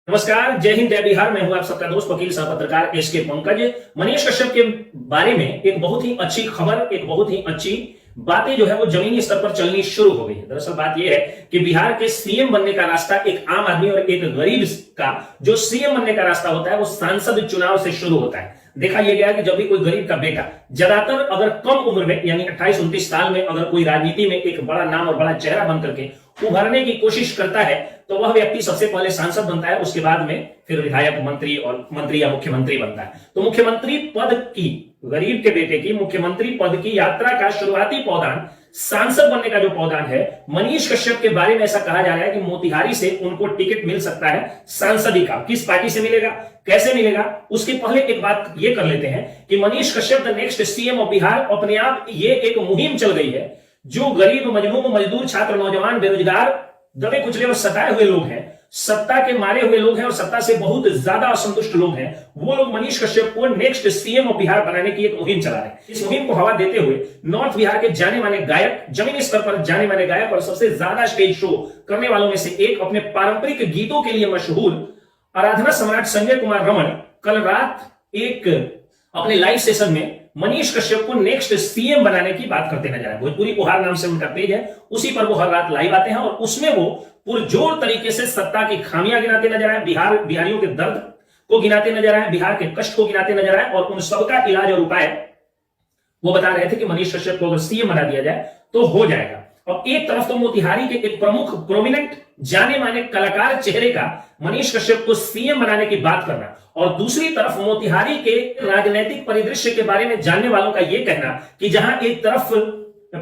नमस्कार, जय हिंद, जय बिहार। मैं हूं आप सबका दोस्त वकील सह पत्रकार एसके पंकज। मनीष कश्यप के बारे में एक बहुत ही अच्छी खबर, एक बहुत ही अच्छी बातें जो है वो जमीनी स्तर पर चलनी शुरू हो गई है। दरअसल बात यह है कि बिहार के सीएम बनने का रास्ता एक आम आदमी और एक गरीब का जो सीएम बनने का रास्ता होता है वो सांसद चुनाव से शुरू होता है। देखा यह गया कि जब भी कोई गरीब का बेटा ज्यादातर अगर कम उम्र में यानी 28-29 साल में अगर कोई राजनीति में एक बड़ा नाम और बड़ा चेहरा बन करके उभरने की कोशिश करता है तो वह व्यक्ति सबसे पहले सांसद बनता है, उसके बाद में फिर विधायक, मंत्री या मुख्यमंत्री बनता है। तो मुख्यमंत्री पद की, गरीब के बेटे की मुख्यमंत्री पद की यात्रा का शुरुआती पौधान, सांसद बनने का जो पौधान है, मनीष कश्यप के बारे में ऐसा कहा जा रहा है कि मोतिहारी से उनको टिकट मिल सकता है सांसदी का। किस पार्टी से मिलेगा, कैसे मिलेगा, उसके पहले एक बात ये कर लेते हैं कि Manish Kashyap the next CM of Bihar, अपने आप ये एक मुहिम चल गई है। जो गरीब, मजलूम, मजदूर, छात्र, नौजवान, बेरोजगार, दबे कुचले और सताए हुए लोग हैं, सत्ता के मारे हुए लोग हैं और सत्ता से बहुत ज्यादा असंतुष्ट लोग हैं, वो लोग मनीष कश्यप को नेक्स्ट सीएम ऑफ बिहार बनाने की एक मुहिम चला रहे हैं। इस मुहिम को हवा देते हुए नॉर्थ बिहार के जाने माने गायक, जमीनी स्तर पर जाने माने गायक और सबसे ज्यादा स्टेज शो करने वालों में से एक, अपने पारंपरिक गीतों के लिए मशहूर आराधना सम्राट संजय कुमार रमन कल रात एक अपने लाइव सेशन में मनीष कश्यप को नेक्स्ट सीएम बनाने की बात करते नजर आए। भोजपुरी उपहार नाम से उनका पेज है, उसी पर वो हर रात लाइव आते हैं और उसमें वो पुरजोर तरीके से सत्ता की खामियां गिनाते नजर आए, बिहारियों के दर्द को गिनाते नजर आए, बिहार के कष्ट को गिनाते नजर आए और उन सबका इलाज और उपाय वो बता रहे थे कि मनीष कश्यप को अगर सीएम बना दिया जाए तो हो जाएगा। और एक तरफ तो मोतिहारी के एक प्रमुख, प्रोमिनेंट, जाने माने कलाकार चेहरे का मनीष कश्यप को सीएम बनाने की बात करना और दूसरी तरफ मोतिहारी के राजनीतिक परिदृश्य के बारे में जानने वालों का यह कहना कि जहां एक तरफ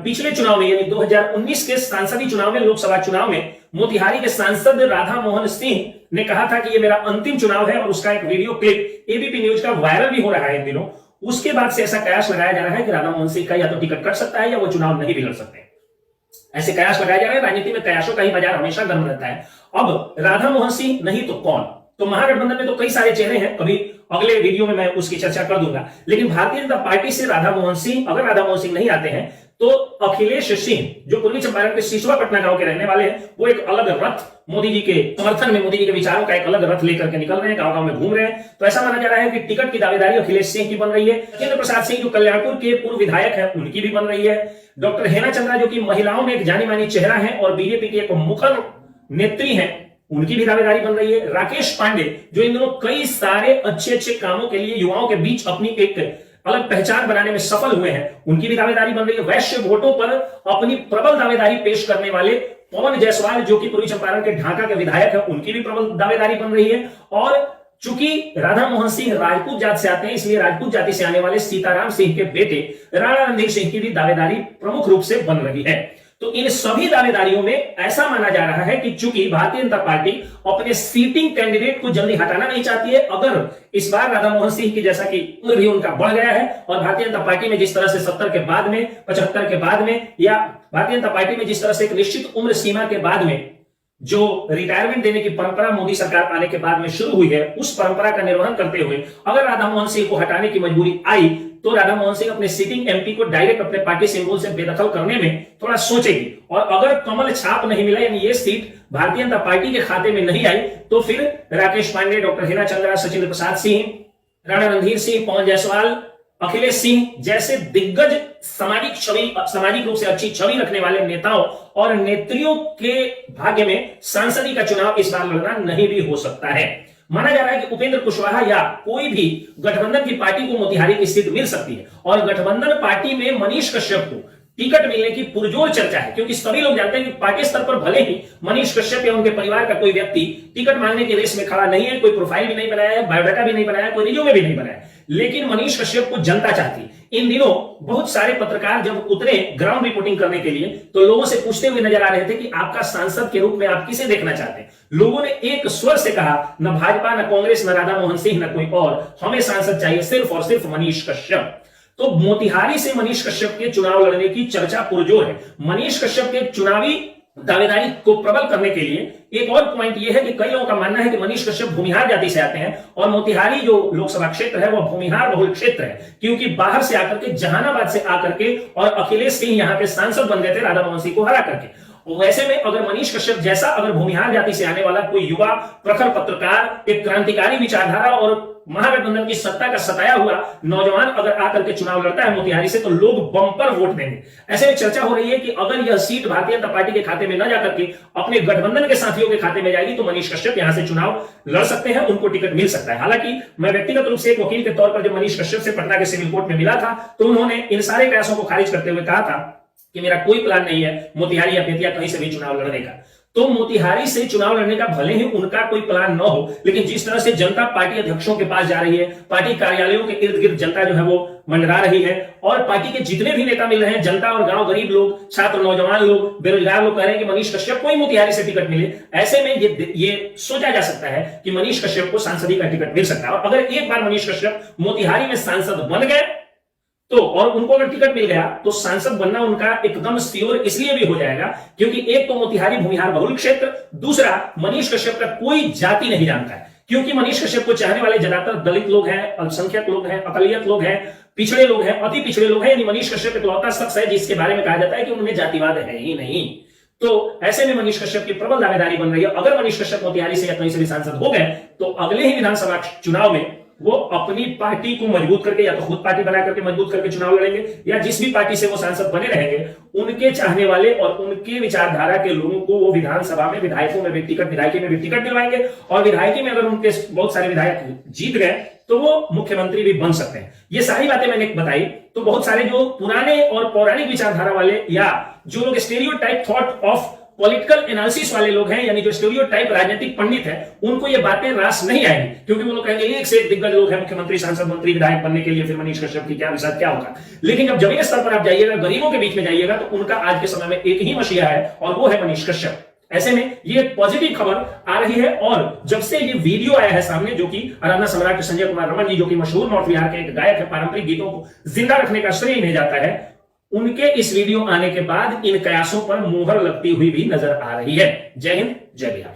पिछले चुनाव में यानी 2019 के सांसदीय चुनाव में, लोकसभा चुनाव में मोतिहारी के सांसद राधा मोहन सिंह ने कहा था कि यह मेरा अंतिम चुनाव है और उसका एक वीडियो क्लिप एबीपी न्यूज का वायरल भी हो रहा है इन दिनों। उसके बाद से ऐसा कयास लगाया जा रहा है कि राधा मोहन सिंह का या तो टिकट कट सकता है या वो चुनाव नहीं भी लड़ सकते। ऐसे कयास लगाए जा रहे हैं। राजनीति में कयासों का ही बाजार हमेशा गर्म रहता है। अब राधा मोहन सिंह नहीं तो कौन? तो महागठबंधन में तो कई सारे चेहरे हैं, कभी अगले वीडियो में मैं उसकी चर्चा कर दूंगा। लेकिन भारतीय जनता पार्टी से राधा मोहन सिंह, अगर राधा मोहन सिंह नहीं आते हैं तो अखिलेश सिंह, जो पूर्वी चंपारण के सिसवा पटना गांव के रहने वाले हैं, वो एक अलग रथ मोदी जी के समर्थन में, मोदी जी के विचारों का एक अलग रथ लेकर के निकल रहे हैं, गांव गांव में घूम रहे हैं। तो ऐसा माना जा रहा है कि टिकट की दावेदारी अखिलेश सिंह की बन रही है। राजेंद्र प्रसाद सिंह जो कल्याणपुर के पूर्व विधायक है, उनकी भी बन रही है। डॉक्टर हेना चंद्रा जो कि महिलाओं में एक जानी मानी चेहरा है और बीजेपी की एक मुखर नेत्री है, उनकी भी दावेदारी बन रही है। राकेश पांडे जो इन दिनों कई सारे अच्छे अच्छे कामों के लिए युवाओं के बीच अपनी एक अलग पहचान बनाने में सफल हुए हैं, उनकी भी दावेदारी बन रही है। वैश्य वोटों पर अपनी प्रबल दावेदारी पेश करने वाले पवन जायसवाल जो कि पूर्वी चंपारण के ढाका के विधायक है, उनकी भी प्रबल दावेदारी बन रही है। और चूंकि राधा मोहन सिंह राजपूत जाति से आते हैं, इसलिए राजपूत जाति से आने वाले सीताराम सिंह के बेटे राणा रणधीर सिंह की भी दावेदारी प्रमुख रूप से बन रही है। तो इन सभी दावेदारियों में ऐसा माना जा रहा है कि चूंकि भारतीय जनता पार्टी अपने सीटिंग कैंडिडेट को जल्दी हटाना नहीं चाहती है, अगर इस बार राधा मोहन सिंह की जैसा कि उम्र भी उनका बढ़ गया है और भारतीय जनता पार्टी में जिस तरह से 70 के बाद में, 75 के बाद में, या भारतीय जनता पार्टी में जिस तरह से एक निश्चित उम्र सीमा के बाद में जो रिटायरमेंट देने की परंपरा मोदी सरकार आने के बाद में शुरू हुई है, उस परंपरा का निर्वहन करते हुए अगर राधा मोहन सिंह को हटाने की मजबूरी आई तो राधा मोहन सिंह अपने सिटिंग एमपी को डायरेक्ट अपने पार्टी सिंबल से बेदखल करने में थोड़ा सोचेगी। और अगर कमल छाप नहीं मिला, यानी ये सीट भारतीय जनता पार्टी के खाते में नहीं आई, तो फिर राकेश पांडे, डॉक्टर हेना चंद्रा, सचिंद्र प्रसाद सिंह, राणा रणधीर सिंह, पवन जायसवाल, अखिलेश सिंह जैसे दिग्गज सामाजिक रूप से अच्छी छवि रखने वाले नेताओं और नेत्रियों के भाग्य में सांसदी का चुनाव इस बार लड़ना नहीं भी हो सकता है। माना जा रहा है कि उपेंद्र कुशवाहा या कोई भी गठबंधन की पार्टी को मोतिहारी की सीट मिल सकती है और गठबंधन पार्टी में मनीष कश्यप को टिकट मिलने की पुरजोर चर्चा है, क्योंकि सभी लोग जानते हैं कि पार्टी स्तर पर भले ही मनीष कश्यप या उनके परिवार का कोई व्यक्ति टिकट मांगने की रेस में खड़ा नहीं है, कोई प्रोफाइल भी नहीं बनाया है, बायोडाटा भी नहीं बनाया, कोई रिज्यूमे भी नहीं बनाया, लेकिन मनीष कश्यप को जनता चाहती। इन दिनों बहुत सारे पत्रकार जब उतरे ग्राउंड रिपोर्टिंग करने के लिए तो लोगों से पूछते हुए नजर आ रहे थे कि आपका सांसद के रूप में आप किसे देखना चाहते हैं। लोगों ने एक स्वर से कहा, न भाजपा, न कांग्रेस, न राधा मोहन सिंह, न कोई और, हमें सांसद चाहिए सिर्फ और सिर्फ मनीष कश्यप। तो मोतिहारी से मनीष कश्यप के चुनाव लड़ने की चर्चा पुरजोर है। मनीष कश्यप के चुनावी दावेदारी को प्रबल करने के लिए एक और पॉइंट यह है कि कई लोगों का मानना है कि मनीष कश्यप भूमिहार जाति से आते हैं और मोतिहारी जो लोकसभा क्षेत्र है वह भूमिहार बहुल क्षेत्र है, क्योंकि बाहर से आकर के, जहानाबाद से आकर के और अखिलेश सिंह यहां के सांसद बन गए थे राधा मोहन सिंह को हरा करके। वैसे में अगर मनीष कश्यप जैसा अगर भूमिहार जाति से आने वाला कोई युवा प्रखर पत्रकार, एक क्रांतिकारी विचारधारा और महागठबंधन की सत्ता का सताया हुआ नौजवान अगर आकर के चुनाव लड़ता है मोतिहारी से, तो लोग बम्पर वोट देंगे। ऐसे में चर्चा हो रही है कि अगर यह सीट भारतीय जनता पार्टी के खाते में न जाकर के अपने गठबंधन के साथियों के खाते में जाएगी तो मनीष कश्यप यहां से चुनाव लड़ सकते हैं, उनको टिकट मिल सकता है। हालांकि मैं व्यक्तिगत रूप से एक वकील के तौर पर जब मनीष कश्यप से पटना के सिविल कोर्ट में मिला था तो उन्होंने इन सारे प्रयासों को खारिज करते हुए कहा था कि मेरा कोई प्लान नहीं है मोतिहारी या बेतिया कहीं से भी चुनाव लड़ने का। तो मोतिहारी से चुनाव लड़ने का भले ही उनका कोई प्लान न हो, लेकिन जिस तरह से जनता पार्टी अध्यक्षों के पास जा रही है, पार्टी कार्यालयों के इर्द गिर्द जनता जो है वो मंडरा रही है और पार्टी के जितने भी नेता मिल रहे हैं, जनता और गांव गरीब लोग, छात्र, नौजवान लोग, बेरोजगार लोग कह रहे हैं कि मनीष कश्यप को ही मोतिहारी से टिकट मिले। ऐसे में ये सोचा जा सकता है कि मनीष कश्यप को सांसदी का टिकट मिल सकता है। और अगर एक बार मनीष कश्यप मोतिहारी में सांसद बन गए तो और उनको अगर टिकट मिल गया तो सांसद बनना उनका एकदम श्योर इसलिए भी हो जाएगा क्योंकि एक तो मोतिहारी भूमिहार बहुल क्षेत्र, दूसरा मनीष कश्यप का कोई जाति नहीं जानता है, क्योंकि मनीष कश्यप को चाहने वाले ज्यादातर दलित लोग हैं, अल्पसंख्यक लोग हैं, अकलियत लोग हैं, पिछड़े लोग हैं, अति पिछड़े लोग हैं। यानी मनीष कश्यप इकलौता शख्स है जिसके बारे में कहा जाता है कि उनमें जातिवाद है ही नहीं। तो ऐसे में मनीष कश्यप की प्रबल दावेदारी बन रही है। अगर मनीष कश्यप मोतिहारी से या कहीं से भी सांसद हो गए तो अगले ही विधानसभा चुनाव में वो अपनी पार्टी को मजबूत करके या तो खुद पार्टी बना करके मजबूत करके चुनाव लड़ेंगे या जिस भी पार्टी से वो सांसद बने रहेंगे उनके चाहने वाले और उनके विचारधारा के लोगों को वो विधानसभा में विधायकों में भी टिकट, विधायकी में भी टिकट दिलवाएंगे और विधायकी में अगर उनके बहुत सारे विधायक जीत गए तो वो मुख्यमंत्री भी बन सकते हैं। ये सारी बातें मैंने बताई तो बहुत सारे जो पुराने और पौराणिक विचारधारा वाले या जो लोग stereotype thought of political analysis वाले लोग हैं, यानी जो स्टेरियोटाइप राजनीतिक पंडित हैं, उनको ये बातें रास नहीं आएंगी क्योंकि वो लोग कहेंगे एक से एक दिग्गज लोग हैं मुख्यमंत्री, सांसद, मंत्री, विधायक बनने के लिए, फिर मनीष कश्यप की क्या विषय क्या होगा। लेकिन जब जमीनी स्तर पर आप जाइएगा, गरीबों के बीच में जाइएगा तो उनका आज के समय में एक ही मसीहा है और वो है मनीष कश्यप। ऐसे में ये पॉजिटिव खबर आ रही है और जब से ये वीडियो आया है सामने जो कि आराधना सम्राट संजय कुमार रमन जी, जो कि मशहूर नॉर्थ बिहार के एक गायक है, पारंपरिक गीतों को जिंदा रखने का श्रेय इन्हें जाता है, उनके इस वीडियो आने के बाद इन कयासों पर मुहर लगती हुई भी नजर आ रही है। जय हिंद, जय बिहार।